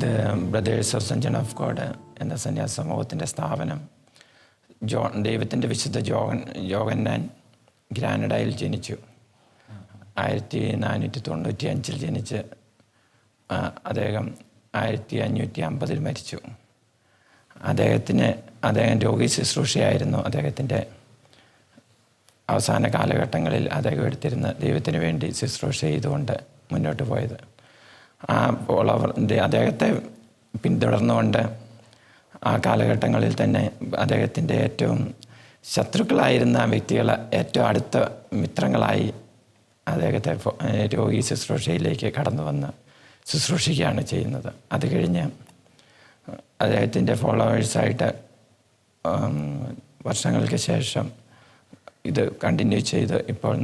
ഇത് brothers of saint John of God എന്ന സന്യാസ സമൂഹത്തിൻ്റെ സ്ഥാപനം. ദൈവത്തിൻ്റെ വിശുദ്ധ യോഹന്നാൻ ഗ്രാനഡയിൽ ജനിച്ചു. 1495 ജനിച്ച് അദ്ദേഹം 1550 മരിച്ചു. അദ്ദേഹം രോഗി ശുശ്രൂഷയായിരുന്നു അദ്ദേഹത്തിൻ്റെ അവസാന കാലഘട്ടങ്ങളിൽ. അദ്ദേഹം എടുത്തിരുന്ന ദൈവത്തിന് വേണ്ടി ശുശ്രൂഷ ചെയ്തുകൊണ്ട് മുന്നോട്ട് പോയത്. അദ്ദേഹത്തെ പിന്തുടർന്നുകൊണ്ട് ആ കാലഘട്ടങ്ങളിൽ തന്നെ അദ്ദേഹത്തിൻ്റെ ഏറ്റവും ശത്രുക്കളായിരുന്ന വ്യക്തികൾ ഏറ്റവും അടുത്ത മിത്രങ്ങളായി അദ്ദേഹത്തെ രോഗി ശുശ്രൂഷയിലേക്ക് കടന്നു വന്ന് ശുശ്രൂഷിക്കുകയാണ് ചെയ്യുന്നത്. അത് കഴിഞ്ഞ് അദ്ദേഹത്തിൻ്റെ ഫോളോവേഴ്സായിട്ട് വർഷങ്ങൾക്ക് ശേഷം ഇത് കണ്ടിന്യൂ ചെയ്ത് ഇപ്പോൾ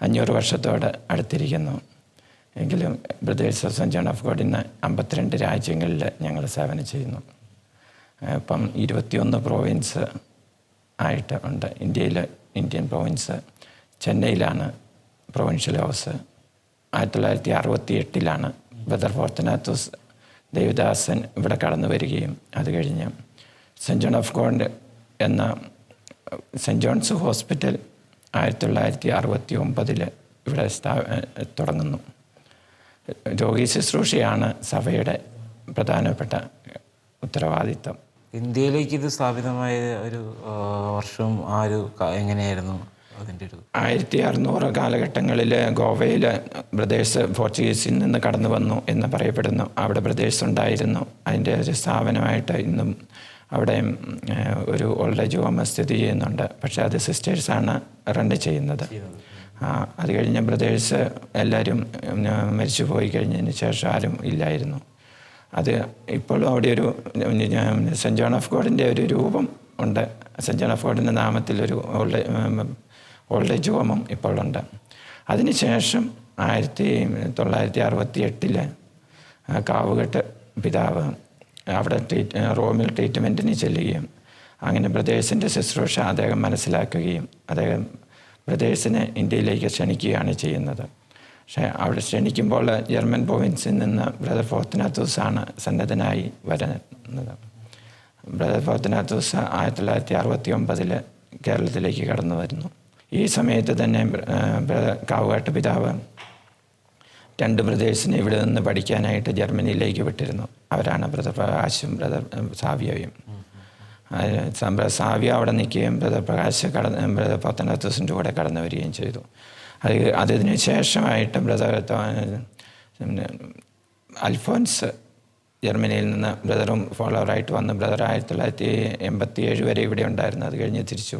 500 വർഷത്തോട് അടുത്തിരിക്കുന്നു. എങ്കിലും brothers of saint John of God ഇന്ന് 52 രാജ്യങ്ങളിൽ ഞങ്ങൾ സേവനം ചെയ്യുന്നു. ഇപ്പം 21 പ്രൊവിൻസ് ആയിട്ട് ഉണ്ട്. ഇന്ത്യൻ പ്രൊവിൻസ് ചെന്നൈയിലാണ് provincial house. 1968 brother Fortunatus Devadasan ഇവിടെ കടന്നു വരികയും അത് കഴിഞ്ഞ് സെൻറ്റ് ജോൺ ഓഫ് ഗോഡ് എന്ന സെൻറ്റ് ജോൺസ് ഹോസ്പിറ്റൽ 1969 ഇവിടെ തുടങ്ങുന്നു. രോഗി ശുശ്രൂഷയാണ് സഭയുടെ പ്രധാനപ്പെട്ട ഉത്തരവാദിത്തം. ഇന്ത്യയിലേക്ക് ഇത് സ്ഥാപിതമായ ഒരു വർഷവും എങ്ങനെയായിരുന്നു അതിൻ്റെ ഒരു 1600 കാലഘട്ടങ്ങളിൽ ഗോവയിൽ ബ്രദേഴ്സ് പോർച്ചുഗീസിൽ നിന്ന് കടന്നു വന്നു എന്ന് പറയപ്പെടുന്നു. അവിടെ ബ്രദേഴ്സ് ഉണ്ടായിരുന്നു. അതിൻ്റെ ഒരു സ്ഥാപനമായിട്ട് ഇന്നും അവിടെ ഒരു ഓൾഡ് ഏജ് ഹോം സ്ഥിതി ചെയ്യുന്നുണ്ട്. പക്ഷേ അത് സിസ്റ്റേഴ്സാണ് റൺ ചെയ്യുന്നത്. അത് കഴിഞ്ഞ് ബ്രദേഴ്സ് എല്ലാവരും മരിച്ചു പോയി കഴിഞ്ഞതിന് ശേഷം ആരും ഇല്ലായിരുന്നു. അത് ഇപ്പോഴും അവിടെ ഒരു സെൻറ്റ് ജോൺ ഓഫ് ഗോഡിൻ്റെ ഒരു രൂപം ഉണ്ട്. സെൻറ്റ് ജോൺ ഓഫ് ഗോഡിൻ്റെ നാമത്തിലൊരു ഓൾഡ് ഏജ് ഹോമും ഇപ്പോഴുണ്ട്. അതിനുശേഷം 1968 കാവുകെട്ട് പിതാവ് അവിടെ റോമിൽ ട്രീറ്റ്മെൻറ്റിന് ചെല്ലുകയും അങ്ങനെ ബ്രദേഴ്സിൻ്റെ ശുശ്രൂഷ അദ്ദേഹം മനസ്സിലാക്കുകയും അദ്ദേഹം ബ്രദേഴ്സിനെ ഇന്ത്യയിലേക്ക് ക്ഷണിക്കുകയാണ് ചെയ്യുന്നത്. പക്ഷേ അവിടെ ക്ഷണിക്കുമ്പോൾ ജർമ്മൻ പ്രൊവിൻസിൽ നിന്ന് ബ്രദർ ഫോർത്തുനാത്തോസാണ് സന്നദ്ധനായി വരുന്നത്. ബ്രദർ ഫോർത്തുനാത്തോസ് 1969 കേരളത്തിലേക്ക് കടന്നു വരുന്നു. ഈ സമയത്ത് തന്നെ കാവുകാട്ട് പിതാവ് 2 ബ്രദേഴ്സിനെ ഇവിടെ നിന്ന് പഠിക്കാനായിട്ട് ജർമ്മനിയിലേക്ക് വിട്ടിരുന്നു. അവരാണ് ബ്രദർ പ്രകാശും ബ്രദർ സാവിയോയും. സാവിയ അവിടെ നിൽക്കുകയും ബ്രദർ പ്രകാശ് ബ്രദർ ഫോർത്തുനാത്തോസിൻ്റെ കൂടെ കടന്നു വരികയും ചെയ്തു. അതിന് ശേഷമായിട്ട് ബ്രദർ അൽഫോൻസ് ജർമ്മനിയിൽ നിന്ന് ബ്രദറും ഫോളോവറായിട്ട് വന്ന് ബ്രദർ 1987 വരെ ഇവിടെ ഉണ്ടായിരുന്നു. അത് കഴിഞ്ഞ് തിരിച്ചു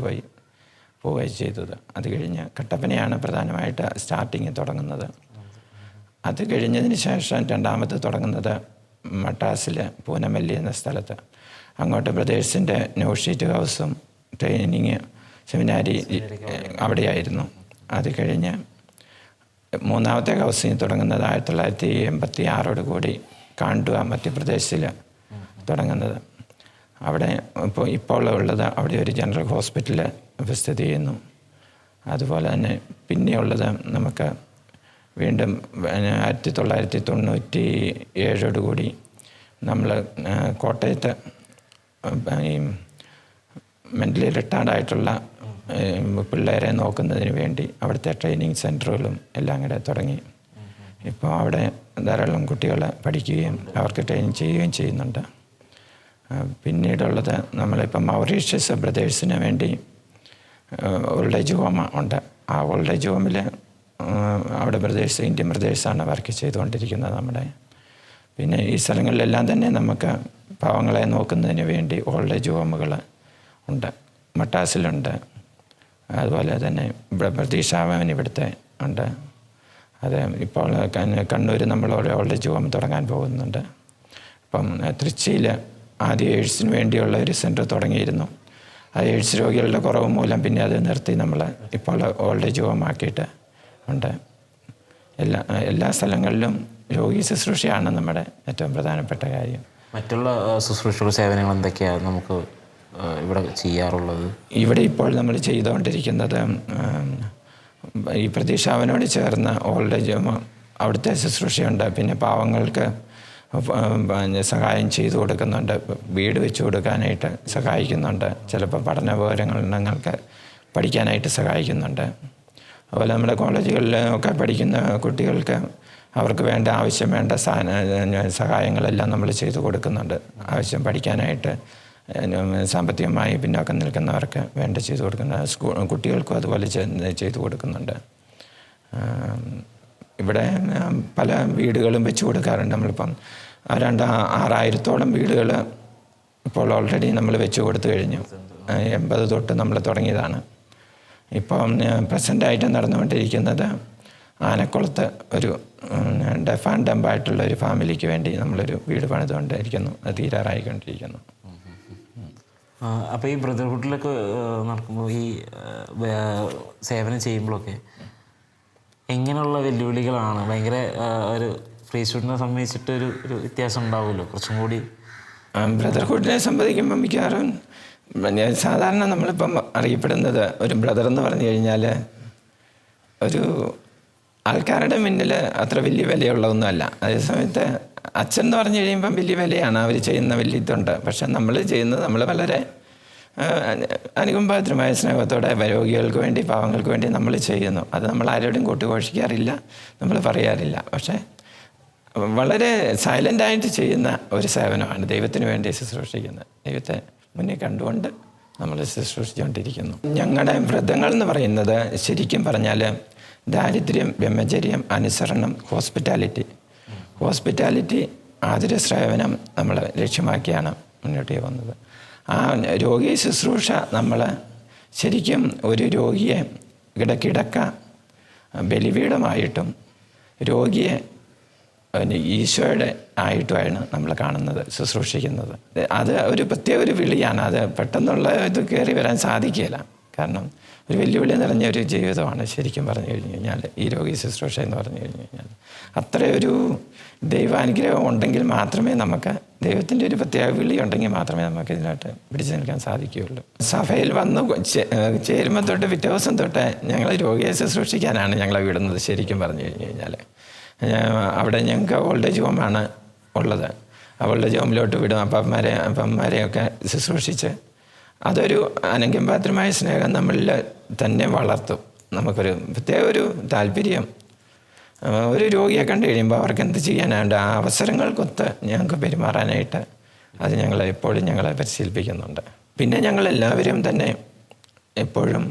പോവുകയും ചെയ്തത്. അത് കഴിഞ്ഞ് കട്ടപ്പനയാണ് പ്രധാനമായിട്ട് സ്റ്റാർട്ടിങ് തുടങ്ങുന്നത്. അത് കഴിഞ്ഞതിന് ശേഷം രണ്ടാമത് തുടങ്ങുന്നത് മട്ടാസിൽ പൂനമല്ലി എന്ന സ്ഥലത്ത്. അങ്ങോട്ട് ബ്രദേഴ്സിൻ്റെ നോഷീറ്റ് ഹൗസും ട്രെയിനിങ് സെമിനാരി അവിടെയായിരുന്നു. അത് കഴിഞ്ഞ് മൂന്നാമത്തെ ഹൗസിങ് തുടങ്ങുന്നത് 1986 കൂടി കാണ്ടുവ മധ്യപ്രദേശിൽ തുടങ്ങുന്നത്. അവിടെ ഇപ്പോൾ ഉള്ളത് അവിടെ ഒരു ജനറൽ ഹോസ്പിറ്റൽ സ്ഥിതി ചെയ്യുന്നു. അതുപോലെ തന്നെ പിന്നെയുള്ളത് നമുക്ക് വീണ്ടും 1997 കൂടി നമ്മൾ കോട്ടയത്ത് ഈ മെൻ്റലി റിട്ടയർഡായിട്ടുള്ള പിള്ളേരെ നോക്കുന്നതിന് വേണ്ടി അവിടുത്തെ ട്രെയിനിങ് സെൻറ്ററുകളും എല്ലാം കൂടെ തുടങ്ങി. ഇപ്പോൾ അവിടെ ധാരാളം കുട്ടികൾ പഠിക്കുകയും അവർക്ക് ട്രെയിനിങ് ചെയ്യുകയും ചെയ്യുന്നുണ്ട്. പിന്നീടുള്ളത് നമ്മളിപ്പം മൗറീഷ്യസ് ബ്രദേഴ്സിന് വേണ്ടി ഓൾഡ് ഏജ് ഹോം ഉണ്ട്. ആ ഓൾഡ് ഏജ് ഹോമിൽ അവിടെ ഇന്ത്യൻ ബ്രദേഴ്സാണ് വർക്ക് ചെയ്തുകൊണ്ടിരിക്കുന്നത് നമ്മുടെ. പിന്നെ ഈ സ്ഥലങ്ങളിലെല്ലാം തന്നെ നമുക്ക് പാവങ്ങളെ നോക്കുന്നതിന് വേണ്ടി ഓൾഡ് ഏജ് ഹോമുകൾ ഉണ്ട്. മട്ടാസിലുണ്ട്. അതുപോലെ തന്നെ പ്രതീക്ഷാഭവൻ ഇവിടുത്തെ ഉണ്ട്. അത് ഇപ്പോൾ കണ്ണൂർ നമ്മൾ ഓൾഡ് ഏജ് ഹോം തുടങ്ങാൻ പോകുന്നുണ്ട്. ഇപ്പം തൃച്ചിയിൽ ആദ്യം എയ്ഡ്സിന് വേണ്ടിയുള്ള ഒരു സെൻറ്റർ തുടങ്ങിയിരുന്നു. ആ എയ്ഡ്സ് രോഗികളുടെ കുറവ് മൂലം പിന്നെ അത് നിർത്തി നമ്മൾ ഇപ്പോൾ ഓൾഡ് ഏജ് ഹോം ആക്കിയിട്ട് ഉണ്ട്. എല്ലാ സ്ഥലങ്ങളിലും രോഗി ശുശ്രൂഷയാണ് നമ്മുടെ ഏറ്റവും പ്രധാനപ്പെട്ട കാര്യം. മറ്റുള്ള ശുശ്രൂഷകൾ സേവനങ്ങൾ എന്തൊക്കെയാണ് നമുക്ക് ഇവിടെ ചെയ്യാറുള്ളത്? ഇവിടെ ഇപ്പോൾ നമ്മൾ ചെയ്തുകൊണ്ടിരിക്കുന്നത് ഈ പ്രതീക്ഷാവനോട് ചേർന്ന് ഓൾഡ് ഏജ് ഹോം അവിടുത്തെ ശുശ്രൂഷയുണ്ട്. പിന്നെ പാവങ്ങൾക്ക് സഹായം ചെയ്തു കൊടുക്കുന്നുണ്ട്. വീട് വെച്ച് കൊടുക്കാനായിട്ട് സഹായിക്കുന്നുണ്ട്. ചിലപ്പോൾ പഠനോപകരണങ്ങൾക്ക് പഠിക്കാനായിട്ട് സഹായിക്കുന്നുണ്ട്. അതുപോലെ നമ്മുടെ കോളേജുകളിൽ ഒക്കെ പഠിക്കുന്ന കുട്ടികൾക്ക് അവർക്ക് വേണ്ട ആവശ്യം വേണ്ട സഹായങ്ങളെല്ലാം നമ്മൾ ചെയ്തു കൊടുക്കുന്നുണ്ട്. ആവശ്യം പഠിക്കാനായിട്ട് സാമ്പത്തികമായി പിന്നോക്കം നിൽക്കുന്നവർക്ക് വേണ്ട ചെയ്തു കൊടുക്കുന്ന കുട്ടികൾക്കും അതുപോലെ ചെയ്തു കൊടുക്കുന്നുണ്ട്. ഇവിടെ പല വീടുകളും വെച്ച് കൊടുക്കാറുണ്ട്. നമ്മളിപ്പം 6,000-ഓളം വീടുകൾ ഇപ്പോൾ ഓൾറെഡി നമ്മൾ വെച്ച് കൊടുത്തു കഴിഞ്ഞു. 80 തൊട്ട് നമ്മൾ തുടങ്ങിയതാണ്. ഇപ്പം പ്രസൻ്റായിട്ട് നടന്നുകൊണ്ടിരിക്കുന്നത് ആനക്കുളത്ത് ഒരു ഡെഫ് ആൻഡ് ഡംപായിട്ടുള്ള ഒരു ഫാമിലിക്ക് വേണ്ടി നമ്മളൊരു വീട് പണിതുകൊണ്ടിരിക്കുന്നു. അത് തീരാറായിക്കൊണ്ടിരിക്കുന്നു. അപ്പോൾ ഈ ബ്രദർഹുഡിലൊക്കെ നടക്കുമ്പോൾ ഈ സേവനം ചെയ്യുമ്പോഴൊക്കെ എങ്ങനെയുള്ള വെല്ലുവിളികളാണ്? ഭയങ്കര ഒരു പ്രീസ്റ്റ്ഹുഡിനെ സംബന്ധിച്ചിട്ട് ഒരു വ്യത്യാസം ഉണ്ടാവുമല്ലോ കുറച്ചും കൂടി. ബ്രദർഹുഡിനെ സംബന്ധിക്കുമ്പം മിക്കവാറും സാധാരണ നമ്മളിപ്പം അറിയപ്പെടുന്നത് ഒരു ബ്രദർ എന്ന് പറഞ്ഞു കഴിഞ്ഞാൽ ഒരു ആൾക്കാരുടെ മുന്നിൽ അത്ര വലിയ വിലയുള്ളതൊന്നുമല്ല. അതേസമയത്ത് അച്ഛൻ എന്ന് പറഞ്ഞു കഴിയുമ്പം വലിയ വിലയാണ്, അവർ ചെയ്യുന്ന വലിയ ഇതുണ്ട്. പക്ഷെ നമ്മൾ ചെയ്യുന്നത് നമ്മൾ വളരെ അനുകമ്പാത്രമായ സ്നേഹത്തോടെ രോഗികൾക്ക് വേണ്ടി പാവങ്ങൾക്ക് വേണ്ടി നമ്മൾ ചെയ്യുന്നു. അത് നമ്മൾ ആരോടും കൂട്ടുഘോഷിക്കാറില്ല, നമ്മൾ പറയാറില്ല. പക്ഷേ വളരെ സൈലൻ്റായിട്ട് ചെയ്യുന്ന ഒരു സേവനമാണ് ദൈവത്തിന് വേണ്ടി ശുശ്രൂഷിക്കുന്നത്. ദൈവത്തെ മുന്നിൽ കണ്ടുകൊണ്ട് നമ്മൾ ശുശ്രൂഷിച്ചുകൊണ്ടിരിക്കുന്നു. ഞങ്ങളുടെ വ്രതങ്ങൾ എന്ന് പറയുന്നത് ശരിക്കും പറഞ്ഞാൽ ദാരിദ്ര്യം, ബ്രഹ്മചര്യം, അനുസരണം, ഹോസ്പിറ്റാലിറ്റി, ആതുര സേവനം നമ്മൾ ലക്ഷ്യമാക്കിയാണ് മുന്നോട്ട് വന്നത്. ആ രോഗി ശുശ്രൂഷ നമ്മൾ ശരിക്കും ഒരു രോഗിയെ കിടക്ക ബലിപീഠമായിട്ടും രോഗിയെ ഈശോയുടെ ആയിട്ടുമാണ് നമ്മൾ കാണുന്നത്, ശുശ്രൂഷിക്കുന്നത്. അത് ഒരു പ്രത്യേക ഒരു വിളിയാണ്. അത് പെട്ടെന്നുള്ള ഇത് കയറി വരാൻ സാധിക്കില്ല. കാരണം ഒരു വെല്ലുവിളി നിറഞ്ഞ ഒരു ജീവിതമാണ് ശരിക്കും പറഞ്ഞു കഴിഞ്ഞു കഴിഞ്ഞാൽ ഈ രോഗി ശുശ്രൂഷ എന്ന് പറഞ്ഞു കഴിഞ്ഞു കഴിഞ്ഞാൽ. അത്രയൊരു ദൈവാനുഗ്രഹം ഉണ്ടെങ്കിൽ മാത്രമേ നമുക്ക്, ദൈവത്തിൻ്റെ ഒരു പ്രത്യേക വിളി ഉണ്ടെങ്കിൽ മാത്രമേ നമുക്ക് ഇതിനായിട്ട് പിടിച്ചു നിൽക്കാൻ സാധിക്കുകയുള്ളൂ. സഭയിൽ വന്ന് ചേരുമ്പോൾ തൊട്ട് പിറ്റേ ദിവസം തൊട്ട് ഞങ്ങൾ രോഗിയെ ശുശ്രൂഷിക്കാനാണ് ഞങ്ങളെ വിടുന്നത് ശരിക്കും പറഞ്ഞു കഴിഞ്ഞു കഴിഞ്ഞാൽ. അവിടെ ഞങ്ങൾക്ക് ഓൾഡ് ഏജ് ഹോമാണ് ഉള്ളത്. ആ ഓൾഡ് ഏജ് ഹോമിലോട്ട് വിടും. അപ്പന്മാരെയൊക്കെ ശുശ്രൂഷിച്ച് അതൊരു അനങ്കമ്പാത്രമായ സ്നേഹം നമ്മളിൽ തന്നെ വളർത്തും. നമുക്കൊരു പ്രത്യേക ഒരു താല്പര്യം ഒരു രോഗിയെ കണ്ടു കഴിയുമ്പോൾ അവർക്ക് എന്ത് ചെയ്യാനായിട്ട് ആ അവസരങ്ങൾക്കൊത്ത് ഞങ്ങൾക്ക് പെരുമാറാനായിട്ട് അത് എപ്പോഴും ഞങ്ങളെ പരിശീലിപ്പിക്കുന്നുണ്ട്. പിന്നെ ഞങ്ങളെല്ലാവരും തന്നെ എപ്പോഴും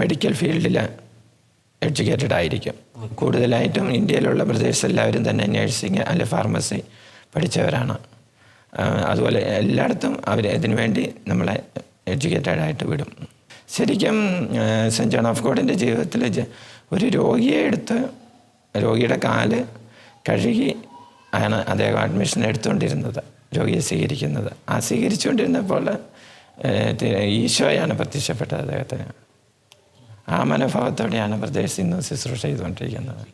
മെഡിക്കൽ ഫീൽഡിൽ എഡ്യൂക്കേറ്റഡ് ആയിരിക്കും. കൂടുതലായിട്ടും ഇന്ത്യയിലുള്ള ബ്രദേഴ്സ് എല്ലാവരും തന്നെ നഴ്സിംഗ് അല്ലെ ഫാർമസി പഠിച്ചവരാണ്. അതുപോലെ എല്ലായിടത്തും അവർ ഇതിനു വേണ്ടി നമ്മളെ എഡ്യൂക്കേറ്റഡായിട്ട് വിടും. ശരിക്കും സെൻറ്റ് ജോൺ ഓഫ് ഗോഡിൻ്റെ ജീവിതത്തിൽ ഒരു രോഗിയെ എടുത്ത് രോഗിയുടെ കാല് കഴുകി ആണ് അദ്ദേഹം അഡ്മിഷൻ എടുത്തുകൊണ്ടിരുന്നത്, രോഗിയെ സ്വീകരിക്കുന്നത്. ആ സ്വീകരിച്ചുകൊണ്ടിരുന്നപ്പോൾ ഈശോയാണ് പ്രത്യക്ഷപ്പെട്ടത് അദ്ദേഹത്തിന്. ആ മനോഭാവത്തോടെയാണ് ബ്രദേഴ്സ് ഇന്ന് ശുശ്രൂഷ ചെയ്തുകൊണ്ടിരിക്കുന്നത്.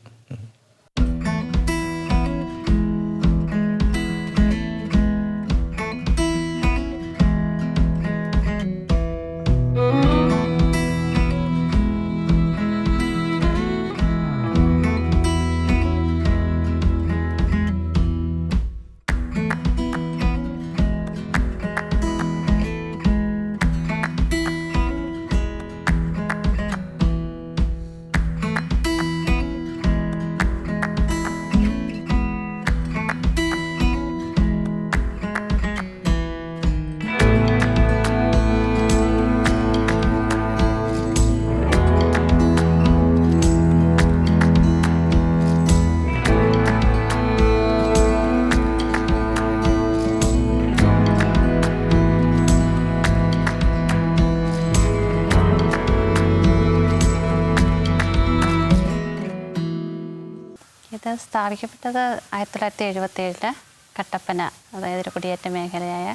ഇത് സ്ഥാപിക്കപ്പെട്ടത് 1977 കട്ടപ്പന, അതായത് ഒരു കുടിയേറ്റ മേഖലയായ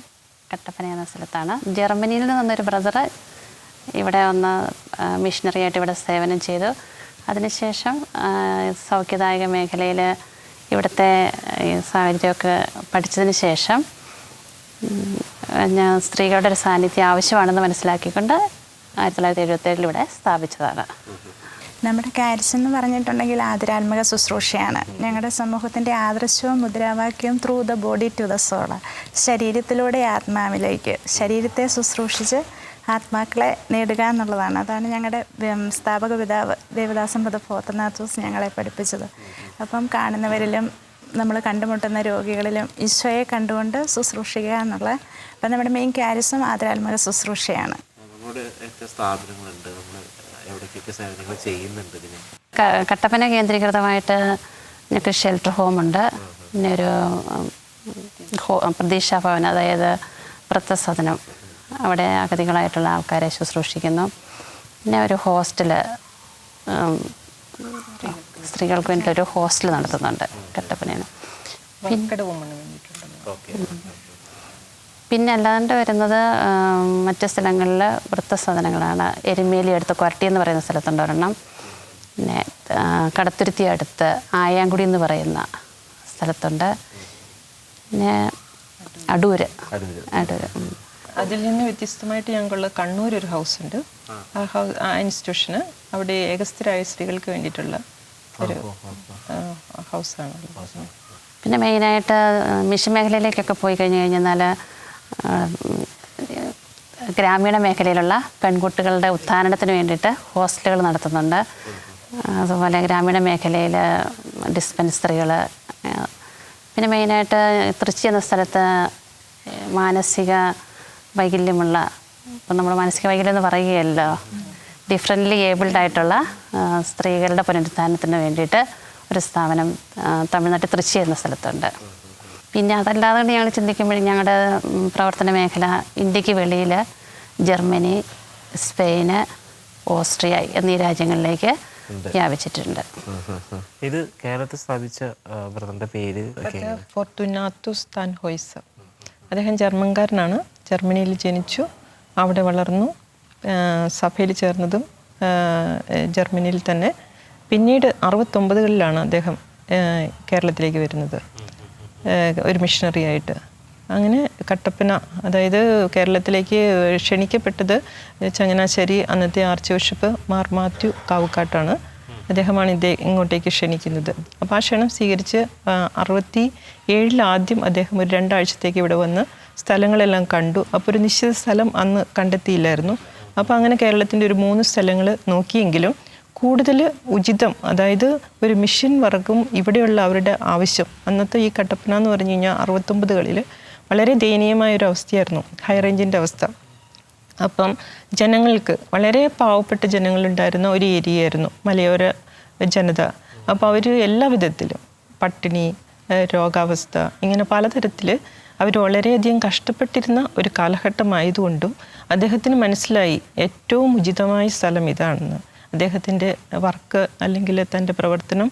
കട്ടപ്പന എന്ന സ്ഥലത്താണ്. ജർമ്മനിയിൽ നിന്നൊരു ബ്രദർ ഇവിടെ വന്ന് മിഷണറിയായിട്ട് ഇവിടെ സേവനം ചെയ്തു. അതിനുശേഷം സൗഖ്യദായക മേഖലയിൽ ഇവിടുത്തെ സാഹചര്യമൊക്കെ പഠിച്ചതിന് ശേഷം ഞാൻ സ്ത്രീകളുടെ ഒരു സാന്നിധ്യം ആവശ്യമാണെന്ന് മനസ്സിലാക്കിക്കൊണ്ട് 1977 ഇവിടെ സ്ഥാപിച്ചതാണ്. നമ്മുടെ കാരിസ് എന്ന് പറഞ്ഞിട്ടുണ്ടെങ്കിൽ ആദരാത്മക ശുശ്രൂഷയാണ്. ഞങ്ങളുടെ സമൂഹത്തിൻ്റെ ആദർശവും മുദ്രാവാക്യവും through the body to the soul, ശരീരത്തിലൂടെ ആത്മാവിലേക്ക്, ശരീരത്തെ ശുശ്രൂഷിച്ച് ആത്മാക്കളെ നേടുക എന്നുള്ളതാണ്. അതാണ് ഞങ്ങളുടെ സ്ഥാപക പിതാവ് ദേവദാസൻ ബ്രദർ ഫോർത്തുനാഥോസ് ഞങ്ങളെ പഠിപ്പിച്ചത്. അപ്പം കാണുന്നവരിലും നമ്മൾ കണ്ടുമുട്ടുന്ന രോഗികളിലും ഈശോയെ കണ്ടുകൊണ്ട് ശുശ്രൂഷിക്കുക എന്നുള്ള, അപ്പം നമ്മുടെ മെയിൻ കാരിസും ആദരാത്മക ശുശ്രൂഷയാണ്. കട്ടപ്പന കേന്ദ്രീകൃതമായിട്ട് ഞങ്ങൾക്ക് ഷെൽട്ടർ ഹോമുണ്ട്, പിന്നെ ഒരു പ്രതീക്ഷാ ഭവൻ, അതായത് വൃദ്ധസദനം, അവിടെ അഗതികളായിട്ടുള്ള ആൾക്കാരെ ശുശ്രൂഷിക്കുന്നു. പിന്നെ ഒരു ഹോസ്റ്റല്, സ്ത്രീകൾക്ക് വേണ്ടിയിട്ടൊരു ഹോസ്റ്റൽ നടത്തുന്നുണ്ട് കട്ടപ്പനയാണ്. പിന്നെ അല്ലാണ്ട് വരുന്നത് മറ്റ് സ്ഥലങ്ങളിൽ വൃദ്ധസദനങ്ങളാണ്. എരുമേലി അടുത്ത് കൊരട്ടി എന്ന് പറയുന്ന സ്ഥലത്തുണ്ട് ഒരെണ്ണം. പിന്നെ കടത്തുരുത്തി അടുത്ത് ആയാങ്കുടി എന്ന് പറയുന്ന സ്ഥലത്തുണ്ട്. പിന്നെ അടൂര്. അതിൽ നിന്ന് വ്യത്യസ്തമായിട്ട് ഞങ്ങൾക്ക് കണ്ണൂർ ഒരു ഹൗസ് ഉണ്ട്. ആ ഇൻസ്റ്റിറ്റ്യൂഷന് അവിടെ ഏകസ്ഥരായ സ്ത്രീകൾക്ക് വേണ്ടിയിട്ടുള്ള ഒരു ഹൗസാണ്. പിന്നെ മെയിനായിട്ട് മിഷൻ മേഖലയിലേക്കൊക്കെ പോയി കഴിഞ്ഞാൽ ഗ്രാമീണ മേഖലയിലുള്ള പെൺകുട്ടികളുടെ ഉത്ഥാനത്തിന് വേണ്ടിയിട്ട് ഹോസ്റ്റലുകൾ നടത്തുന്നുണ്ട്. അതുപോലെ ഗ്രാമീണ മേഖലയിൽ ഡിസ്പെൻസറികൾ. പിന്നെ മെയിനായിട്ട് തൃശ്ശി എന്ന സ്ഥലത്ത് മാനസിക വൈകല്യമുള്ള, ഇപ്പം നമ്മൾ മാനസിക വൈകല്യം എന്ന് പറയുകയല്ലോ, ഡിഫറൻ്റ്ലി ഏബിൾഡ് ആയിട്ടുള്ള സ്ത്രീകളുടെ പുനരുത്ഥാനത്തിന് വേണ്ടിയിട്ട് ഒരു സ്ഥാപനം തമിഴ്നാട്ടിൽ തൃശ്ശി എന്ന സ്ഥലത്തുണ്ട്. പിന്നെ അതല്ലാതെ ഞങ്ങൾ ചിന്തിക്കുമ്പോൾ ഞങ്ങളുടെ പ്രവർത്തന മേഖല ഇന്ത്യക്ക് വെളിയിൽ ജർമ്മനി, സ്പെയിന്, ഓസ്ട്രിയ എന്നീ രാജ്യങ്ങളിലേക്ക് വ്യാപിച്ചിട്ടുണ്ട്. ഇത് കേരളത്തിൽ സ്ഥാപിച്ച ബ്രദറിന്റെ പേര് ഫോർത്തുനാത്തോസ് താൻഹോയ്സ്. അദ്ദേഹം ജർമ്മൻകാരനാണ്. ജർമ്മനിയിൽ ജനിച്ചു, അവിടെ വളർന്നു, സഭയിൽ ചേർന്നതും ജർമ്മനിയിൽ തന്നെ. പിന്നീട് 69കളിലാണ് അദ്ദേഹം കേരളത്തിലേക്ക് വരുന്നത് ഒരു മിഷണറി ആയിട്ട്. അങ്ങനെ കട്ടപ്പന, അതായത് കേരളത്തിലേക്ക് ക്ഷണിക്കപ്പെട്ടത് ചങ്ങനാശ്ശേരി അന്നത്തെ ആർച്ച് ബിഷപ്പ് മാർ മാത്യു കാവുക്കാട്ടാണ്. അദ്ദേഹമാണ് ഇങ്ങോട്ടേക്ക് ക്ഷണിക്കുന്നത്. അപ്പോൾ ആ ക്ഷണം സ്വീകരിച്ച് 67 ആദ്യം അദ്ദേഹം ഒരു 2 ആഴ്ചത്തേക്ക് ഇവിടെ വന്ന് സ്ഥലങ്ങളെല്ലാം കണ്ടു. അപ്പോൾ ഒരു നിശ്ചിത സ്ഥലം അന്ന് കണ്ടെത്തിയില്ലായിരുന്നു. അപ്പോൾ അങ്ങനെ കേരളത്തിൻ്റെ ഒരു 3 സ്ഥലങ്ങൾ നോക്കിയെങ്കിലും കൂടുതൽ ഉചിതം, അതായത് ഒരു മിഷൻ വർക്കും ഇവിടെയുള്ള അവരുടെ ആവശ്യം, അന്നത്തെ ഈ കട്ടപ്പന എന്ന് പറഞ്ഞു കഴിഞ്ഞാൽ 69കളിൽ വളരെ ദയനീയമായൊരു അവസ്ഥയായിരുന്നു, ഹൈ റേഞ്ചിൻ്റെ അവസ്ഥ. അപ്പം ജനങ്ങൾക്ക്, വളരെ പാവപ്പെട്ട ജനങ്ങളുണ്ടായിരുന്ന ഒരു ഏരിയയായിരുന്നു മലയോര ജനത. അപ്പോൾ അവർ എല്ലാ വിധത്തിലും പട്ടിണി, രോഗാവസ്ഥ, ഇങ്ങനെ പലതരത്തിൽ അവർ വളരെയധികം കഷ്ടപ്പെട്ടിരുന്ന ഒരു കാലഘട്ടമായതുകൊണ്ടും അദ്ദേഹത്തിന് മനസ്സിലായി ഏറ്റവും ഉചിതമായ സ്ഥലം ഇതാണെന്ന്. അദ്ദേഹത്തിൻ്റെ വർക്ക് അല്ലെങ്കിൽ തൻ്റെ പ്രവർത്തനം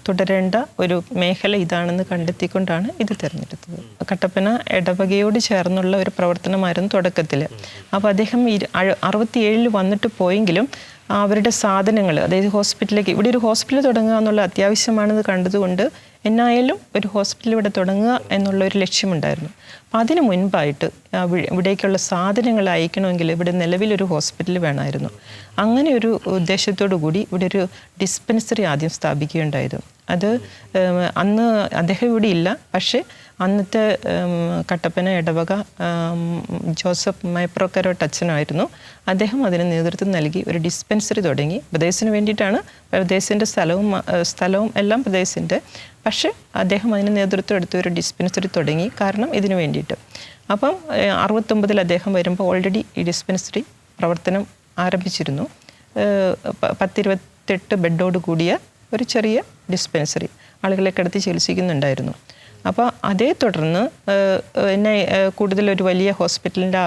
തുടരേണ്ട ഒരു മേഖല ഇതാണെന്ന് കണ്ടെത്തിക്കൊണ്ടാണ് ഇത് തിരഞ്ഞെടുത്തത്. കട്ടപ്പന ഇടവകയോട് ചേർന്നുള്ള ഒരു പ്രവർത്തനമായിരുന്നു തുടക്കത്തിൽ. അപ്പോൾ അദ്ദേഹം 67 വന്നിട്ട് പോയെങ്കിലും അവരുടെ സാധനങ്ങൾ, അതായത് ഹോസ്പിറ്റലിലേക്ക്, ഇവിടെ ഒരു ഹോസ്പിറ്റൽ തുടങ്ങുക എന്നുള്ള അത്യാവശ്യമാണെന്ന് കണ്ടതുകൊണ്ട് എന്നായാലും ഒരു ഹോസ്പിറ്റൽ ഇവിടെ തുടങ്ങുക എന്നുള്ളൊരു ലക്ഷ്യമുണ്ടായിരുന്നു. അപ്പം അതിന് മുൻപായിട്ട് ഇവിടേക്കുള്ള സാധനങ്ങൾ അയക്കണമെങ്കിൽ ഇവിടെ നിലവിലൊരു ഹോസ്പിറ്റൽ വേണമായിരുന്നു. അങ്ങനെ ഒരു ഉദ്ദേശത്തോടു കൂടി ഇവിടെ ഒരു ഡിസ്പെൻസറി ആദ്യം സ്ഥാപിക്കുകയുണ്ടായത്. അത് അന്ന് അദ്ദേഹം ഇവിടെ ഇല്ല, പക്ഷേ അന്നത്തെ കട്ടപ്പന ഇടവക ജോസഫ് മൈപ്രോക്കരോട്ട് അച്ഛനായിരുന്നു. അദ്ദേഹം അതിന് നേതൃത്വം നൽകി ഒരു ഡിസ്പെൻസറി തുടങ്ങി. പ്രദേശത്തിന് വേണ്ടിയിട്ടാണ്, പ്രദേശത്തിൻ്റെ സ്ഥലവും എല്ലാം പ്രദേശത്തിൻ്റെ, പക്ഷേ അദ്ദേഹം അതിന് നേതൃത്വം എടുത്ത് ഒരു ഡിസ്പെൻസറി തുടങ്ങി, കാരണം ഇതിനു വേണ്ടിയിട്ട്. അപ്പം 69 അദ്ദേഹം വരുമ്പോൾ ഓൾറെഡി ഈ ഡിസ്പെൻസറി പ്രവർത്തനം ആരംഭിച്ചിരുന്നു. 10-28 ബെഡോട് കൂടിയ ഒരു ചെറിയ ഡിസ്പെൻസറി ആളുകളെ കിടത്തി ചികിത്സിക്കുന്നുണ്ടായിരുന്നു. അപ്പോൾ അതേ തുടർന്ന് എന്നെ കൂടുതലൊരു വലിയ ഹോസ്പിറ്റലിൻ്റെ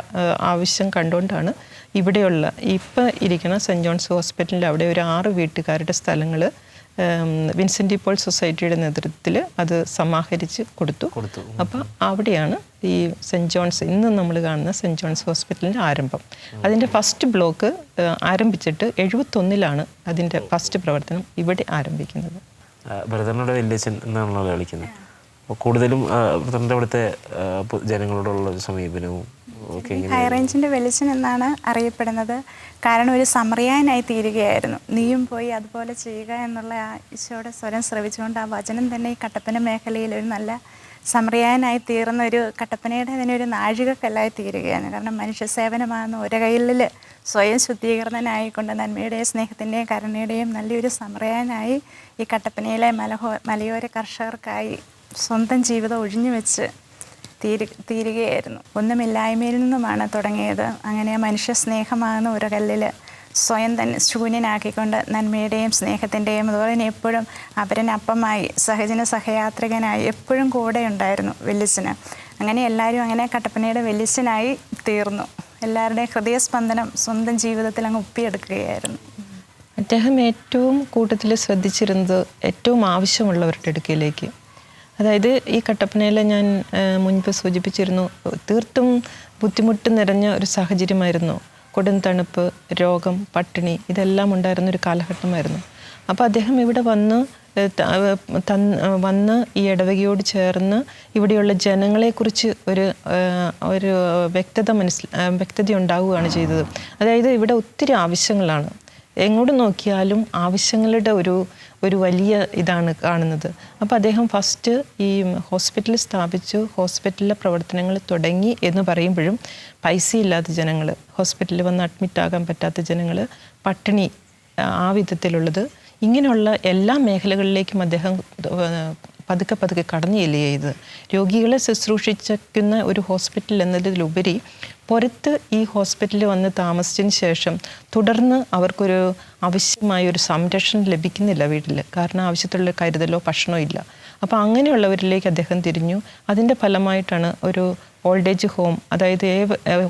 ആവശ്യം കണ്ടുകൊണ്ടാണ് ഇവിടെയുള്ള ഇപ്പം ഇരിക്കുന്ന സെൻറ്റ് ജോൺസ് ഹോസ്പിറ്റലിൻ്റെ അവിടെ ഒരു 6 വീട്ടുകാരുടെ സ്ഥലങ്ങൾ വിൻസെൻ്റ് പോൾ സൊസൈറ്റിയുടെ നേതൃത്വത്തിൽ അത് സമാഹരിച്ച് കൊടുത്തു. അപ്പോൾ അവിടെയാണ് ഈ സെൻറ്റ് ജോൺസ്, ഇന്ന് നമ്മൾ കാണുന്ന സെൻറ്റ് ജോൺസ് ഹോസ്പിറ്റലിൻ്റെ ആരംഭം. അതിൻ്റെ ഫസ്റ്റ് ബ്ലോക്ക് ആരംഭിച്ചിട്ട് 71 അതിൻ്റെ ഫസ്റ്റ് പ്രവർത്തനം ഇവിടെ ആരംഭിക്കുന്നത്. ബ്രദറിനോട് വല്യച്ഛൻ എന്നാണല്ലോ വിളിക്കുന്നത്. അപ്പോൾ കൂടുതലും ബ്രദറിൻ്റെ അവിടുത്തെ ജനങ്ങളോടുള്ള ഒരു സമീപനവും ഓക്കെ. ഹൈറേഞ്ചിൻ്റെ വെളിച്ചൻ എന്നാണ് അറിയപ്പെടുന്നത്. കാരണം ഒരു സമറിയാനായി തീരുകയായിരുന്നു. നീയും പോയി അതുപോലെ ചെയ്യുക എന്നുള്ള ആ ഈശോയുടെ സ്വരം ശ്രവിച്ചുകൊണ്ട് ആ വചനം തന്നെ ഈ കട്ടപ്പന മേഖലയിൽ ഒരു നല്ല സമറിയാനായി തീർന്ന ഒരു കട്ടപ്പനയുടെ തന്നെ ഒരു നാഴികക്കല്ലായി തീരുകയാണ്. കാരണം മനുഷ്യ സേവനമാകുന്ന ഒരു കയ്യിൽ സ്വയം ശുദ്ധീകരണനായിക്കൊണ്ട് നന്മയുടെയും സ്നേഹത്തിൻ്റെയും കരുണയുടെയും നല്ലൊരു സമറിയാനായി ഈ കട്ടപ്പനയിലെ മലയോര കർഷകർക്കായി സ്വന്തം ജീവിതം ഒഴിഞ്ഞു വെച്ച് തീരുകയായിരുന്നു. ഒന്നുമില്ലായ്മയിൽ നിന്നുമാണ് തുടങ്ങിയത്. അങ്ങനെ മനുഷ്യ സ്നേഹമാകുന്ന ഒരു കല്ലിൽ സ്വയം തന്നെ ശൂന്യനാക്കിക്കൊണ്ട് നന്മയുടെയും സ്നേഹത്തിൻ്റെയും അതുപോലെ തന്നെ എപ്പോഴും അപരനപ്പമായി സഹജന സഹയാത്രികനായി എപ്പോഴും കൂടെ ഉണ്ടായിരുന്നു വെല്ലിച്ചന്. അങ്ങനെ എല്ലാവരും അങ്ങനെ കട്ടപ്പനയുടെ വെല്ലിച്ചനായി തീർന്നു. എല്ലാവരുടെയും ഹൃദയസ്പന്ദനം സ്വന്തം ജീവിതത്തിൽ അങ്ങ് ഒപ്പിയെടുക്കുകയായിരുന്നു. അദ്ദേഹം ഏറ്റവും കൂട്ടത്തിൽ ശ്രദ്ധിച്ചിരുന്നത് ഏറ്റവും ആവശ്യമുള്ളവരുടെ അടുക്കലേക്ക്. അതായത് ഈ കട്ടപ്പനയിൽ ഞാൻ മുൻപ് സൂചിപ്പിച്ചിരുന്നു, തീർത്തും ബുദ്ധിമുട്ട് നിറഞ്ഞ ഒരു സാഹചര്യമായിരുന്നു. കൊടും തണുപ്പ്, രോഗം, പട്ടിണി ഇതെല്ലാം ഉണ്ടായിരുന്ന ഒരു കാലഘട്ടമായിരുന്നു. അപ്പോൾ അദ്ദേഹം ഇവിടെ വന്ന് ഈ ഇടവകയോട് ചേർന്ന് ഇവിടെയുള്ള ജനങ്ങളെക്കുറിച്ച് ഒരു വ്യക്തത ഉണ്ടാവുകയാണ് ചെയ്തത്. അതായത് ഇവിടെ ഒത്തിരി ആവശ്യങ്ങളാണ്, എങ്ങോട്ട് നോക്കിയാലും ആവശ്യങ്ങളുടെ ഒരു വലിയ ഇതാണ് കാണുന്നത്. അപ്പോൾ അദ്ദേഹം ഫസ്റ്റ് ഈ ഹോസ്പിറ്റൽ സ്ഥാപിച്ചു, ഹോസ്പിറ്റലിലെ പ്രവർത്തനങ്ങൾ തുടങ്ങി എന്ന് പറയുമ്പോഴും പൈസയില്ലാത്ത ജനങ്ങൾ, ഹോസ്പിറ്റലിൽ വന്ന് അഡ്മിറ്റാകാൻ പറ്റാത്ത ജനങ്ങൾ, പട്ടിണി ആ വിധത്തിലുള്ളത്, ഇങ്ങനെയുള്ള എല്ലാ മേഖലകളിലേക്കും അദ്ദേഹം പതുക്കെ കടന്നു ചെല്ലുക ചെയ്തത്. രോഗികളെ ശുശ്രൂഷിക്കുന്ന ഒരു ഹോസ്പിറ്റൽ എന്നതിലുപരി പുറത്ത് ഈ ഹോസ്പിറ്റലിൽ വന്ന് താമസിച്ചതിന് ശേഷം തുടർന്ന് അവർക്കൊരു ആവശ്യമായ ഒരു സംരക്ഷണം ലഭിക്കുന്നില്ല വീട്ടിൽ. കാരണം ആവശ്യത്തിലുള്ള കരുതലോ ഭക്ഷണമോ ഇല്ല. അപ്പോൾ അങ്ങനെയുള്ളവരിലേക്ക് അദ്ദേഹം തിരിഞ്ഞു. അതിൻ്റെ ഫലമായിട്ടാണ് ഒരു ഓൾഡ് ഏജ് ഹോം, അതായത്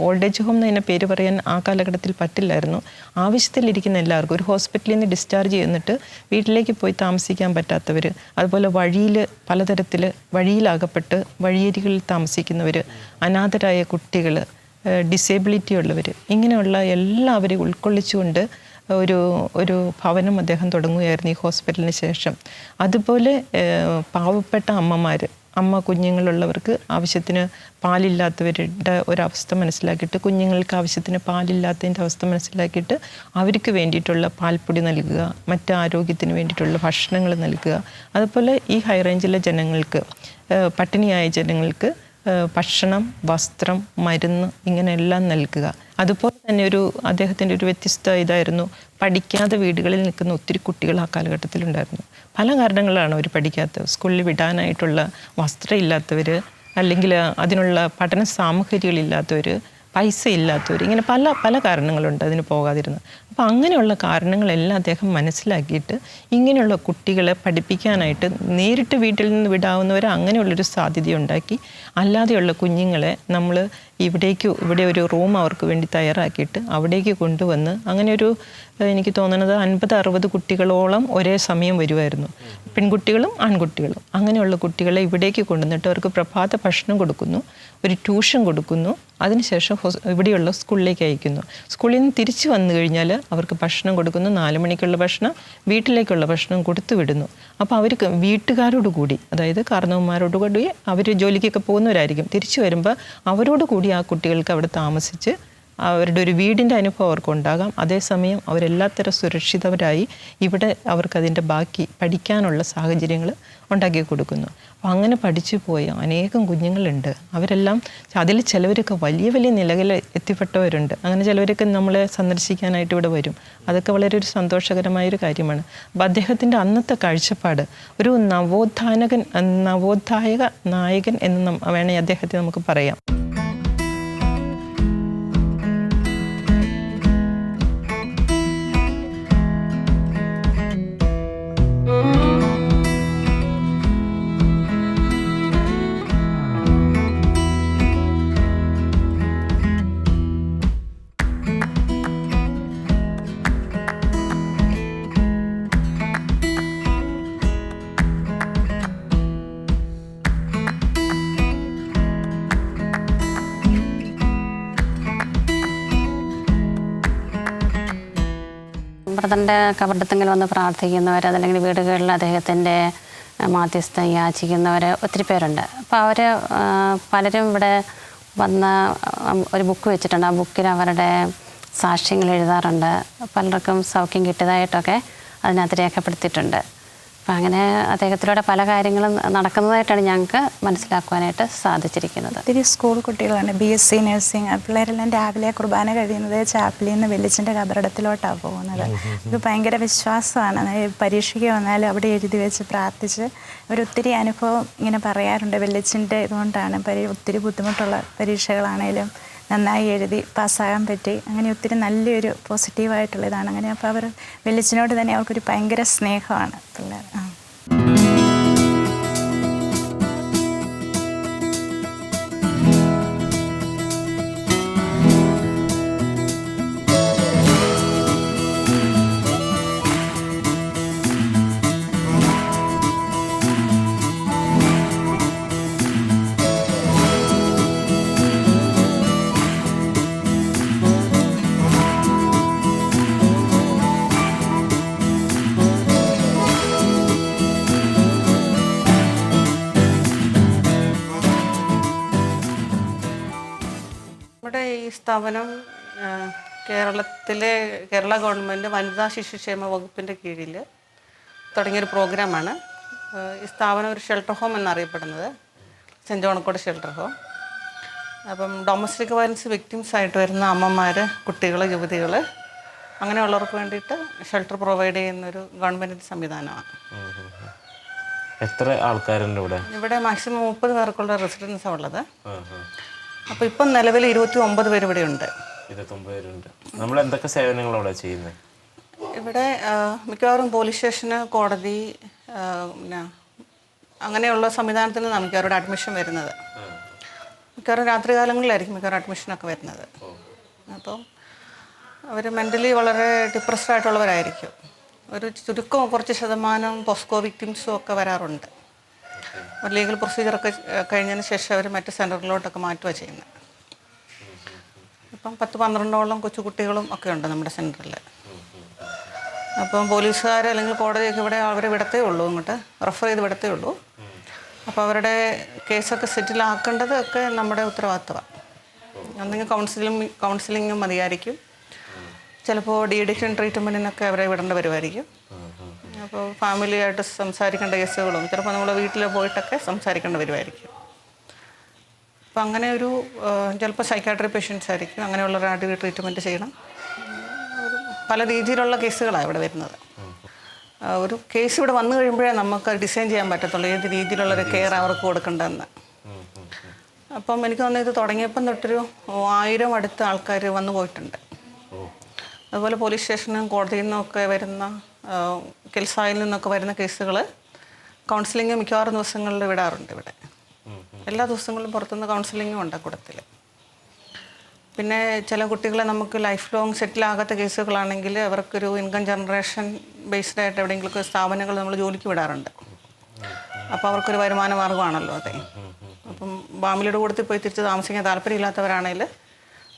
ഓൾഡ് ഏജ് ഹോം എന്നതിനെ പേര് പറയാൻ ആ കാലഘട്ടത്തിൽ പറ്റില്ലായിരുന്നു. ആവശ്യത്തിലിരിക്കുന്ന എല്ലാവർക്കും ഒരു ഹോസ്പിറ്റലിൽ നിന്ന് ഡിസ്ചാർജ് ചെയ്യുന്നിട്ട് വീട്ടിലേക്ക് പോയി താമസിക്കാൻ പറ്റാത്തവർ, അതുപോലെ വഴിയിൽ പലതരത്തിൽ വഴിയിലാകപ്പെട്ട് വഴിയരികളിൽ താമസിക്കുന്നവർ, അനാഥരായ കുട്ടികൾ, ഡിസേബിലിറ്റി ഉള്ളവർ, ഇങ്ങനെയുള്ള എല്ലാവരെയും ഉൾക്കൊള്ളിച്ചുകൊണ്ട് ഒരു ഭവനം അദ്ദേഹം തുടങ്ങുകയായിരുന്നു ഈ ഹോസ്പിറ്റലിന് ശേഷം. അതുപോലെ പാവപ്പെട്ട അമ്മ കുഞ്ഞുങ്ങളുള്ളവർക്ക് ആവശ്യത്തിന് പാലില്ലാത്തവരുടെ ഒരവസ്ഥ മനസ്സിലാക്കിയിട്ട്, കുഞ്ഞുങ്ങൾക്ക് ആവശ്യത്തിന് പാലില്ലാത്തതിൻ്റെ അവസ്ഥ മനസ്സിലാക്കിയിട്ട് അവർക്ക് വേണ്ടിയിട്ടുള്ള പാൽപ്പൊടി നൽകുക, മറ്റ് ആരോഗ്യത്തിന് വേണ്ടിയിട്ടുള്ള ഭക്ഷണങ്ങൾ നൽകുക. അതുപോലെ ഈ ഹൈ റേഞ്ചിലെ ജനങ്ങൾക്ക്, പട്ടിണിയായ ജനങ്ങൾക്ക് ഭക്ഷണം, വസ്ത്രം, മരുന്ന് ഇങ്ങനെയെല്ലാം നൽകുക. അതുപോലെ തന്നെ അദ്ദേഹത്തിൻ്റെ ഒരു വ്യത്യസ്ത ഇതായിരുന്നു, പഠിക്കാതെ വീടുകളിൽ നിൽക്കുന്ന ഒത്തിരി കുട്ടികൾ ആ കാലഘട്ടത്തിലുണ്ടായിരുന്നു. പല കാരണങ്ങളാണ് അവർ പഠിക്കാത്തത്. സ്കൂളിൽ വിടാനായിട്ടുള്ള വസ്ത്രം ഇല്ലാത്തവർ, അല്ലെങ്കിൽ അതിനുള്ള പഠന സാമഗ്രികളില്ലാത്തവർ, പൈസ ഇല്ലാത്തവർ, ഇങ്ങനെ പല കാരണങ്ങളുണ്ട് അതിന് പോകാതിരുന്നത്. അപ്പോൾ അങ്ങനെയുള്ള കാരണങ്ങളെല്ലാം അദ്ദേഹം മനസ്സിലാക്കിയിട്ട് ഇങ്ങനെയുള്ള കുട്ടികളെ പഠിപ്പിക്കാനായിട്ട് നേരിട്ട് വീട്ടിൽ നിന്ന് വിടാവുന്നവരെ അങ്ങനെയുള്ളൊരു സാധ്യതയുണ്ടാക്കി, അല്ലാതെയുള്ള കുഞ്ഞുങ്ങളെ നമ്മൾ ഇവിടെ ഒരു റൂം അവർക്ക് വേണ്ടി തയ്യാറാക്കിയിട്ട് അവിടേക്ക് കൊണ്ടുവന്ന് അങ്ങനെ എനിക്ക് തോന്നുന്നത് 50-60 കുട്ടികളോളം ഒരേ സമയം വരുമായിരുന്നു. പെൺകുട്ടികളും ആൺകുട്ടികളും. അങ്ങനെയുള്ള കുട്ടികളെ ഇവിടേക്ക് കൊണ്ടുവന്നിട്ട് അവർക്ക് പ്രഭാത ഭക്ഷണം കൊടുക്കുന്നു, ഒരു ട്യൂഷൻ കൊടുക്കുന്നു, അതിനുശേഷം ഇവിടെയുള്ള സ്കൂളിലേക്ക് അയക്കുന്നു. സ്കൂളിൽ നിന്ന് തിരിച്ചു വന്നു കഴിഞ്ഞാൽ അവർക്ക് ഭക്ഷണം കൊടുക്കുന്നു. 4 മണിക്കുള്ള ഭക്ഷണം, വീട്ടിലേക്കുള്ള ഭക്ഷണം കൊടുത്തു വിടുന്നു. അപ്പോൾ അവർക്ക് വീട്ടുകാരോട് കൂടി, അതായത് കാരണവന്മാരോട് കൂടി, അവർ ജോലിക്കൊക്കെ പോകുന്നവരായിരിക്കും, തിരിച്ചു വരുമ്പോൾ അവരോട് കൂടി ആ കുട്ടികൾക്ക് അവിടെ താമസിച്ച് അവരുടെ ഒരു വീടിൻ്റെ അനുഭവം അവർക്കുണ്ടാകാം. അതേസമയം അവരെല്ലാത്തരം സുരക്ഷിതരായി ഇവിടെ അവർക്കതിൻ്റെ ബാക്കി പഠിക്കാനുള്ള സാഹചര്യങ്ങൾ ഉണ്ടാക്കി കൊടുക്കുന്നു. അപ്പോൾ അങ്ങനെ പഠിച്ചു പോയ അനേകം കുഞ്ഞുങ്ങളുണ്ട്. അവരെല്ലാം അതിൽ ചിലവരൊക്കെ വലിയ നിലയിൽ എത്തിപ്പെട്ടവരുണ്ട്. അങ്ങനെ ചിലവരൊക്കെ നമ്മളെ സന്ദർശിക്കാനായിട്ട് ഇവിടെ വരും. അതൊക്കെ വളരെ ഒരു സന്തോഷകരമായൊരു കാര്യമാണ്. അപ്പോൾ അദ്ദേഹത്തിൻ്റെ അന്നത്തെ കാഴ്ചപ്പാട് ഒരു നവോത്ഥായക നായകൻ എന്ന് വേണേൽ അദ്ദേഹത്തെ നമുക്ക് പറയാം. ബ്രദറിൻ്റെ കബറിടത്തെങ്കിൽ വന്ന് പ്രാർത്ഥിക്കുന്നവർ, അതല്ലെങ്കിൽ വീടുകളിൽ അദ്ദേഹത്തിൻ്റെ മാധ്യസ്ഥം യാചിക്കുന്നവർ ഒത്തിരി പേരുണ്ട്. അപ്പോൾ അവർ പലരും ഇവിടെ വന്ന് ഒരു ബുക്ക് വെച്ചിട്ടുണ്ട്. ആ ബുക്കിൽ അവരുടെ സാക്ഷ്യങ്ങൾ എഴുതാറുണ്ട്. പലർക്കും സൗഖ്യം കിട്ടിയതായിട്ടൊക്കെ അതിനകത്ത് രേഖപ്പെടുത്തിയിട്ടുണ്ട്. അപ്പം അങ്ങനെ അദ്ദേഹത്തിലൂടെ പല കാര്യങ്ങളും നടക്കുന്നതായിട്ടാണ് ഞങ്ങൾക്ക് മനസ്സിലാക്കുവാനായിട്ട് സാധിച്ചിരിക്കുന്നത്. ഒത്തിരി സ്കൂൾ കുട്ടികളാണ് BSc നഴ്സിംഗ്. പിള്ളേരെല്ലാം രാവിലെ കുർബാന കഴിയുന്നത് ചാപ്പലിൽ നിന്ന് വെള്ളിച്ചൻ്റെ കബറിടത്തിലോട്ടാണ് പോകുന്നത്. ഇത് ഭയങ്കര വിശ്വാസമാണ്. പരീക്ഷയ്ക്ക് വന്നാലും അവിടെ എഴുതി വെച്ച് പ്രാർത്ഥിച്ച് അവരൊത്തിരി അനുഭവം ഇങ്ങനെ പറയാറുണ്ട്. വെള്ളിച്ചൻ്റെ ഇതുകൊണ്ടാണ് ഒത്തിരി ബുദ്ധിമുട്ടുള്ള പരീക്ഷകളാണേലും നന്നായി എഴുതി പാസ്സാകാൻ പറ്റി. അങ്ങനെ ഒത്തിരി നല്ലൊരു പോസിറ്റീവായിട്ടുള്ള ഇതാണ്. അങ്ങനെ അപ്പോൾ അവർ വെള്ളിച്ചനോട് തന്നെ അവർക്കൊരു ഭയങ്കര സ്നേഹമാണ് പിള്ളേർ. നമ്മുടെ ഈ സ്ഥാപനം കേരള ഗവൺമെൻറ് വനിതാ ശിശുക്ഷേമ വകുപ്പിൻ്റെ കീഴിൽ തുടങ്ങിയൊരു പ്രോഗ്രാമാണ്. ഈ സ്ഥാപനം ഒരു ഷെൽട്ടർ ഹോം എന്നറിയപ്പെടുന്നത്, സെൻറ്റ് ജോൺകോട് ഷെൽട്ടർ ഹോം. അപ്പം ഡൊമസ്റ്റിക് വയലൻസ് വിക്ടിംസ് ആയിട്ട് വരുന്ന അമ്മമാർ, കുട്ടികൾ, യുവതികൾ അങ്ങനെയുള്ളവർക്ക് വേണ്ടിയിട്ട് ഷെൽട്ടർ പ്രൊവൈഡ് ചെയ്യുന്നൊരു ഗവൺമെൻറ്റിൻ്റെ സംവിധാനമാണ്. എത്ര ആൾക്കാരുണ്ട് ഇവിടെ? ഇവിടെ മാക്സിമം 30 പേർക്കുള്ള റെസിഡൻസാണ് ഉള്ളത്. അപ്പോൾ ഇപ്പം നിലവിൽ 29 പേര് ഇവിടെ ഉണ്ട്. 29 പേരുണ്ട്. നമ്മൾ എന്തൊക്കെ സേവനങ്ങൾ അവിടെ ചെയ്യുന്നത്? ഇവിടെ മിക്കവാറും പോലീസ് സ്റ്റേഷന്, കോടതി, പിന്നെ അങ്ങനെയുള്ള സംവിധാനത്തിൽ നിന്നാണ് മിക്കവാറും അഡ്മിഷൻ വരുന്നത്. മിക്കവാറും രാത്രികാലങ്ങളിലായിരിക്കും മിക്കവാറും അഡ്മിഷനൊക്കെ വരുന്നത്. അപ്പം അവർ മെൻ്റലി വളരെ ഡിപ്രസ്ഡ് ആയിട്ടുള്ളവരായിരിക്കും. ഒരു ചുരുക്കം കുറച്ച് ശതമാനം പോസ്കോ വിക്ടിംസും ഒക്കെ വരാറുണ്ട്. ലീഗൽ പ്രൊസീജിയറൊക്കെ കഴിഞ്ഞതിന് ശേഷം അവർ മറ്റ് സെൻറ്ററിലോട്ടൊക്കെ മാറ്റുക ചെയ്യുന്നത്. ഇപ്പം 10-12ഓളം കൊച്ചുകുട്ടികളും ഒക്കെ ഉണ്ട് നമ്മുടെ സെൻറ്ററിൽ. അപ്പം പോലീസുകാർ അല്ലെങ്കിൽ കോടതിയൊക്കെ ഇവിടെ അവരെ വിടത്തേ ഉള്ളൂ, ഇങ്ങോട്ട് റെഫർ ചെയ്ത് വിടത്തേ ഉള്ളൂ. അപ്പോൾ അവരുടെ കേസൊക്കെ സെറ്റിലാക്കേണ്ടത് ഒക്കെ നമ്മുടെ ഉത്തരവാദിത്തമാണ്. ഒന്നെങ്കിൽ കൗൺസിലിങ്ങും മതിയായിരിക്കും, ചിലപ്പോൾ ഡീഡിക്ഷൻ ട്രീറ്റ്മെൻറ്റിനൊക്കെ അവരെ വിടേണ്ടി വരുമായിരിക്കും. അപ്പോൾ ഫാമിലിയായിട്ട് സംസാരിക്കേണ്ട കേസുകളും ചിലപ്പോൾ നമ്മൾ വീട്ടിൽ പോയിട്ടൊക്കെ സംസാരിക്കേണ്ടി വരുമായിരിക്കും. അപ്പം അങ്ങനെ ഒരു ചിലപ്പോൾ സൈക്കാട്രി പേഷ്യൻസ് ആയിരിക്കും, അങ്ങനെയുള്ളവർ ആദ്യം ട്രീറ്റ്മെൻറ്റ് ചെയ്യണം. പല രീതിയിലുള്ള കേസുകളാണ് ഇവിടെ വരുന്നത്. ഒരു കേസ് ഇവിടെ വന്നു കഴിയുമ്പോഴേ നമുക്ക് ഡിസൈൻ ചെയ്യാൻ പറ്റത്തുള്ളൂ ഏത് രീതിയിലുള്ളൊരു കെയർ അവർക്ക് കൊടുക്കേണ്ടതെന്ന്. അപ്പം എനിക്ക് തോന്നുന്നത് ഇത് തുടങ്ങിയപ്പം തൊട്ടൊരു 1000 അടുത്ത ആൾക്കാർ വന്നു പോയിട്ടുണ്ട്. അതുപോലെ പോലീസ് സ്റ്റേഷനും കോടതിയിൽ നിന്നൊക്കെ വരുന്ന, കെൽസായിൽ നിന്നൊക്കെ വരുന്ന കേസുകൾ കൗൺസിലിംഗ് മിക്കവാറും ദിവസങ്ങളിൽ വിടാറുണ്ട്. ഇവിടെ എല്ലാ ദിവസങ്ങളിലും പുറത്തുനിന്ന് കൗൺസിലിങ്ങും ഉണ്ട് കൂട്ടത്തിൽ. പിന്നെ ചില കുട്ടികളെ നമുക്ക് ലൈഫ് ലോങ് സെറ്റിലാകാത്ത കേസുകളാണെങ്കിൽ അവർക്കൊരു ഇൻകം ജനറേഷൻ ബേസ്ഡ് ആയിട്ട് എവിടെയെങ്കിലുമൊക്കെ സ്ഥാപനങ്ങൾ നമ്മൾ ജോലിക്ക് വിടാറുണ്ട്. അപ്പോൾ അവർക്കൊരു വരുമാന മാർഗ്ഗമാണല്ലോ അതെ. അപ്പം ഫാമിലിയുടെ കൂട്ടത്തിൽ പോയി തിരിച്ച് താമസിക്കാൻ താല്പര്യമില്ലാത്തവരാണെങ്കിൽ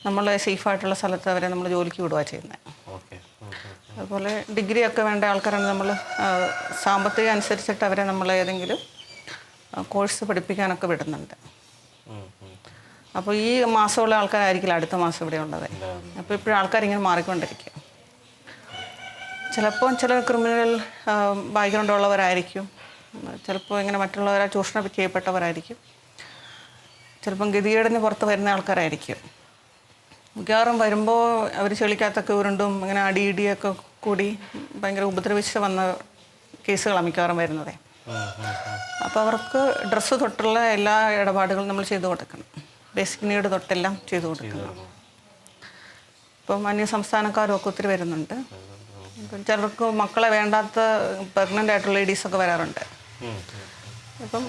നമ്മൾ സേഫായിട്ടുള്ള സ്ഥലത്ത് അവരെ നമ്മൾ ജോലിക്ക് വിടുക ചെയ്യുന്നത്. അതുപോലെ ഡിഗ്രി ഒക്കെ വേണ്ട ആൾക്കാരാണ് നമ്മൾ സാമ്പത്തികം അനുസരിച്ചിട്ട് അവരെ നമ്മൾ ഏതെങ്കിലും കോഴ്സ് പഠിപ്പിക്കാനൊക്കെ വിടുന്നുണ്ട്. അപ്പോൾ ഈ മാസമുള്ള ആൾക്കാരായിരിക്കില്ല അടുത്ത മാസം ഇവിടെ ഉള്ളത്. അപ്പോൾ ഇപ്പോഴും ആൾക്കാരിങ്ങനെ മാറിക്കൊണ്ടിരിക്കുക. ചിലപ്പോൾ ചില ക്രിമിനൽ ബാക്ക്ഗ്രൗണ്ട് ഉള്ളവരായിരിക്കും, ചിലപ്പോൾ ഇങ്ങനെ മറ്റുള്ളവരെ ചൂഷണം ചെയ്യപ്പെട്ടവരായിരിക്കും, ചിലപ്പം ഗതികേടിന് പുറത്ത് വരുന്ന ആൾക്കാരായിരിക്കും. മിക്കവാറും വരുമ്പോൾ അവർ ചെളിക്കകത്തൊക്കെ ഉരുണ്ടും ഇങ്ങനെ അടിയിടിയൊക്കെ കൂടി ഭയങ്കര ഉപദ്രവിച്ച് വന്ന കേസുകളാണ് മിക്കവാറും വരുന്നത്. അപ്പോൾ അവർക്ക് ഡ്രസ്സ് തൊട്ടുള്ള എല്ലാ ഇടപാടുകളും നമ്മൾ ചെയ്തു കൊടുക്കണം. ബേസിക് നീഡ് തൊട്ടെല്ലാം ചെയ്തു കൊടുക്കണം. ഇപ്പം അന്യ സംസ്ഥാനക്കാരൊക്കെ ഒത്തിരി വരുന്നുണ്ട്. ഇപ്പം ചിലർക്ക് മക്കളെ വേണ്ടാത്ത പ്രഗ്നൻ്റ് ആയിട്ടുള്ള ലേഡീസൊക്കെ വരാറുണ്ട്. ഇപ്പം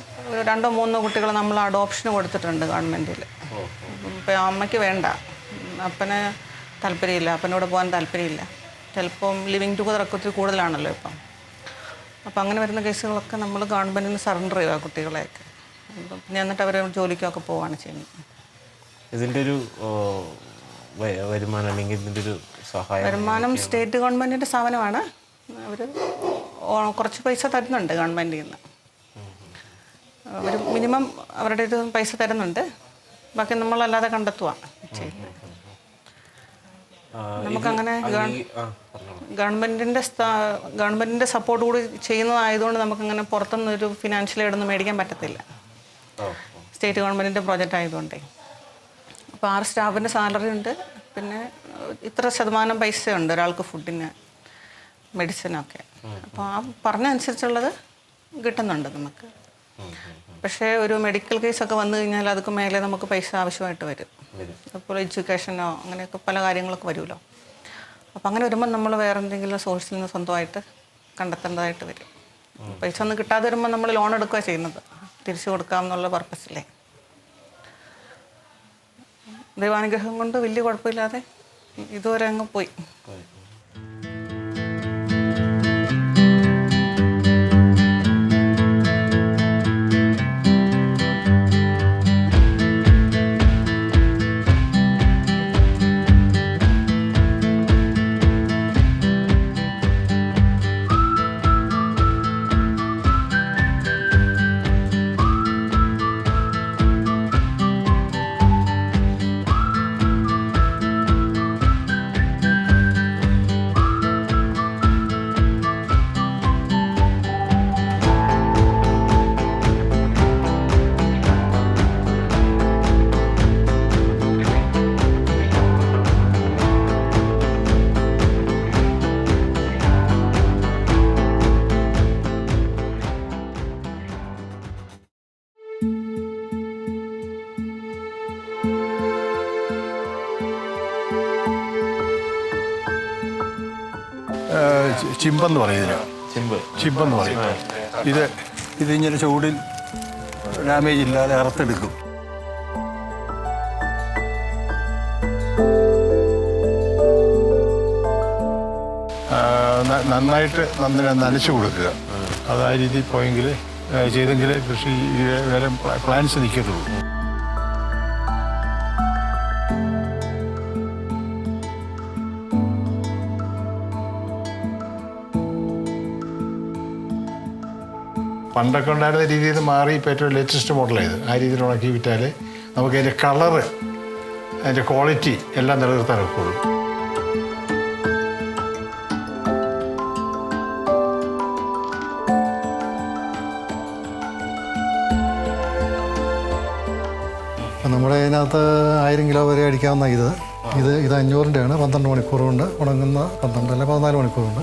2-3 കുട്ടികൾ നമ്മൾ അഡോപ്ഷന് കൊടുത്തിട്ടുണ്ട് ഗവൺമെൻറ്റിൽ. ഇപ്പം അമ്മയ്ക്ക് വേണ്ട, അപ്പന് താല്പര്യമില്ല, അപ്പനോട് പോകാൻ താല്പര്യമില്ല. ചിലപ്പം ലിവിങ് ടുഗദറൊക്കെ ഒത്തിരി കൂടുതലാണല്ലോ ഇപ്പം. അപ്പം അങ്ങനെ വരുന്ന കേസുകളൊക്കെ നമ്മൾ ഗവൺമെൻറ്റിന് സറണ്ടർ ചെയ്യുക കുട്ടികളെയൊക്കെ. പിന്നെ എന്നിട്ട് അവർ ജോലിക്കൊക്കെ പോവുകയാണ് ചെയ്യുന്നത്. ഇതിൻ്റെ ഒരു വരുമാനം അല്ലെങ്കിൽ ഇതിൻ്റെ ഒരു സഹായം? വരുമാനം സ്റ്റേറ്റ് ഗവൺമെൻറ്റിൻ്റെ സ്ഥാപനമാണ്. അവർ കുറച്ച് പൈസ തരുന്നുണ്ട് ഗവൺമെൻറ്റിൽ നിന്ന്. അവർ മിനിമം അവരുടെ ഇത് പൈസ തരുന്നുണ്ട്. ബാക്കി നമ്മളല്ലാതെ കണ്ടെത്തുക ചെയ്യുന്നത്. നമുക്കങ്ങനെ ഗവൺമെൻറ്റിൻ്റെ സപ്പോർട്ട് കൂടി ചെയ്യുന്നതായതുകൊണ്ട് നമുക്കങ്ങനെ പുറത്തുനിന്നൊരു ഫിനാൻഷ്യൽ എയ്ഡൊന്നും മേടിക്കാൻ പറ്റത്തില്ല. സ്റ്റേറ്റ് ഗവൺമെൻറ്റിൻ്റെ പ്രോജക്റ്റ് ആയതുകൊണ്ടേ. അപ്പോൾ 6 സ്റ്റാഫിൻ്റെ സാലറി ഉണ്ട്, പിന്നെ ഇത്ര ശതമാനം പൈസയുണ്ട് ഒരാൾക്ക് ഫുഡിന്, മെഡിസിനൊക്കെ. അപ്പോൾ ആ പറഞ്ഞനുസരിച്ചുള്ളത് കിട്ടുന്നുണ്ട് നമുക്ക്. പക്ഷേ ഒരു മെഡിക്കൽ കേസൊക്കെ വന്നു കഴിഞ്ഞാൽ അതൊക്കെ മേലെ നമുക്ക് പൈസ ആവശ്യമായിട്ട് വരും. അതുപോലെ എഡ്യൂക്കേഷനോ അങ്ങനെയൊക്കെ പല കാര്യങ്ങളൊക്കെ വരുമല്ലോ. അപ്പോൾ അങ്ങനെ വരുമ്പോൾ നമ്മൾ വേറെ എന്തെങ്കിലും സോഴ്സിൽ നിന്ന് സ്വന്തമായിട്ട് കണ്ടെത്തേണ്ടതായിട്ട് വരും. പൈസ ഒന്നും കിട്ടാതെ വരുമ്പോൾ നമ്മൾ ലോൺ എടുക്കുക ചെയ്യുന്നത്, തിരിച്ചു കൊടുക്കാമെന്നുള്ള പർപ്പസിലേ. ദൈവാനുഗ്രഹം കൊണ്ട് വലിയ കുഴപ്പമില്ലാതെ ഇതുവരെ അങ്ങ് പോയി. ചിമ്പെന്ന് പറയും ഇതിന്. ചിമ്പെന്ന് പറയും. ഇതിങ്ങനെ ചൂടിൽ ഡാമേജ് ഇല്ലാതെ അറുത്തെടുക്കും. നന്നായിട്ട് നനച്ചു കൊടുക്കുക. അത് ആ രീതിയിൽ പോയെങ്കിൽ ചെയ്തെങ്കിൽ കൃഷി വേറെ പ്ലാന്റ്സ് നിൽക്കത്തുള്ളൂ. പണ്ടൊക്കെ ഉണ്ടായിരുന്ന രീതിയിൽ നിന്ന് മാറി ഇപ്പോൾ ഏറ്റവും ലേറ്റസ്റ്റ് മോഡലായത്. ആ രീതിയിൽ ഉണക്കി വിറ്റാൽ നമുക്ക് അതിൻ്റെ കളറ്, അതിൻ്റെ ക്വാളിറ്റി എല്ലാം നിലനിർത്താൻ ഒക്കുള്ളൂ. നമ്മുടെ ഇതിനകത്ത് 1000 കിലോ വരെ അടിക്കാവുന്ന ഇത് 500-ൻ്റെ ആണ്. 12 മണിക്കൂർ കൊണ്ട് ഉണങ്ങുന്ന, 12 അല്ല 14 മണിക്കൂർ കൊണ്ട്